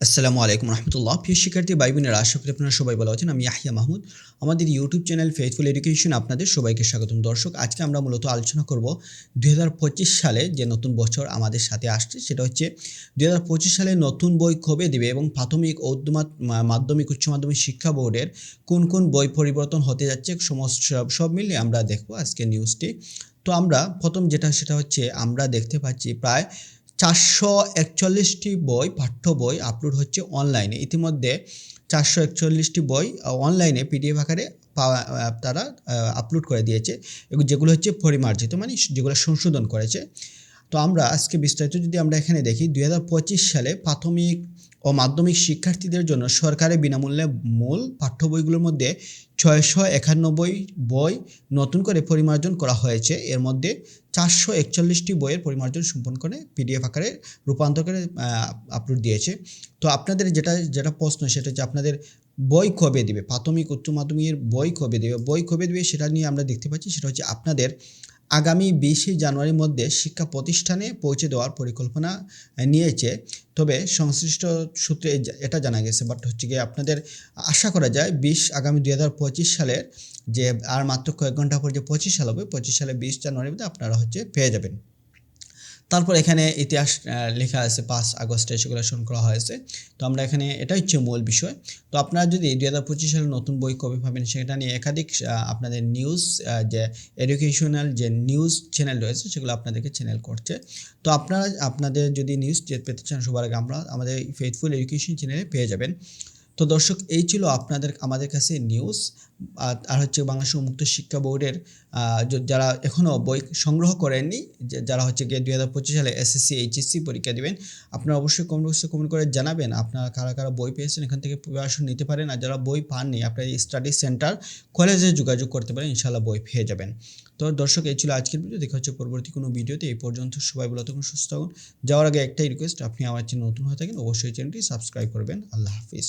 আসসালামু আলাইকুম রহমতুল্লাহ। প্রিয় শিক্ষার্থী ভাই বোনেরা, আশা করি আপনারা সবাই ভালো আছেন। আমি ইয়াহিয়া মাহমুদ। আমাদের ইউটিউব চ্যানেল ফেথফুল এডুকেশন আপনাদের সবাইকে স্বাগতম। দর্শক, আজকে আমরা মূলত আলোচনা করব 2025 সালে যে নতুন বছর আমাদের সাথে আসছে, সেটা হচ্ছে 2025 সালে নতুন বই কবে দেবে এবং প্রাথমিক ও মাধ্যমিক উচ্চ মাধ্যমিক শিক্ষা বোর্ডের কোন কোন বই পরিবর্তন হতে যাচ্ছে, সমস্ত সব মিলিয়ে আমরা দেখব আজকে নিউজটি। তো আমরা প্রথম সেটা হচ্ছে আমরা দেখতে পাচ্ছি প্রায় 441টি বই, পাঠ্য বই আপলোড হচ্ছে অনলাইনে। ইতিমধ্যে 441টি বই অনলাইনে পিডিএফ আকারে তারা আপলোড করে দিয়েছে, এবং যেগুলো হচ্ছে পরিমার্জিত, মানে যেগুলো সংশোধন করেছে। তো আমরা আজকে বিস্তারিত যদি আমরা এখানে দেখি, 2025 সালে প্রাথমিক ও মাধ্যমিক শিক্ষার্থীদের জন্য সরকারি বিনামূল্যে মূল পাঠ্য বইগুলোর মধ্যে 691 বই নতুন করে পরিমার্জন করা হয়েছে। এর মধ্যে 441টি বইয়ের পরিমার্জন সম্পন্ন করে পিডিএফ আকারে রূপান্তর করে আপলোড দিয়েছে। তো আপনাদের যেটা প্রশ্ন, সেটা হচ্ছে আপনাদের বই কবে দিবে, প্রাথমিক উচ্চ মাধ্যমিকের বই কবে দিবে সেটা নিয়ে আমরা দেখতে পাচ্ছি। সেটা হচ্ছে আপনাদের আগামী 20 জানুয়ারির মধ্যে শিক্ষা প্রতিষ্ঠানে পৌঁছে দেওয়ার পরিকল্পনা নিয়েছে। তবে সংশ্লিষ্ট সূত্রে এটা জানা গেছে, বাট হচ্ছে গিয়ে আপনাদের আশা করা যায় আগামী 2025 সালের যে আর মাত্র কয়েক ঘন্টা পর যে 25 সাল হবে, 25 সালে 20 জানুয়ারির মধ্যে আপনারা পেয়ে যাবেন। তারপর এখানে ইতিহাস লেখা আছে 5 আগস্টে সেগুলেশন করা হয়েছে। তো আমরা এখানে এটা হচ্ছে মূল বিষয়। তো আপনারা যদি 2025 সালের নতুন বই কবে পাবেন সেটা নিয়ে একাধিক আপনাদের নিউজ যে এডুকেশনাল যে নিউজ চ্যানেল রয়েছে সেগুলো আপনাদেরকে চ্যানেল করছে। তো আপনারা আপনাদের যদি নিউজ পেতে চান সবার আগে আমাদের ফেথফুল এডুকেশন চ্যানেলে পেয়ে যাবেন। তো দর্শক, এই ছিল আমাদের কাছে নিউজ। আর হচ্ছে বাংলাদেশ মুক্ত শিক্ষা বোর্ডের যারা এখনও বই সংগ্রহ করেননি, যারা হচ্ছে গিয়ে 2025 সালে এসএসসি এইচএসসি পরীক্ষা দিবেন, আপনারা অবশ্যই কমেন্ট করে জানাবেন আপনারা কারা কারা বই পেয়েছেন। এখান থেকে প্রিপারেশন নিতে পারেন। আর যারা বই পাননি, আপনারা স্টাডি সেন্টার কলেজে যোগাযোগ করতে পারেন, ইনশাআল্লাহ বই পেয়ে যাবেন। তো দর্শক, এই ছিল আজকের ভিডিও। দেখা হচ্ছে পরবর্তী কোনো ভিডিওতে। এই পর্যন্ত সবাই ভালো থাকুন, সুস্থ থাকুন। যাওয়ার আগে একটাই রিকোয়েস্ট, আপনি আমার চ্যানেল নতুন হয়ে থাকেন অবশ্যই চ্যানেলটি সাবস্ক্রাইব করবেন। আল্লাহ হাফিজ।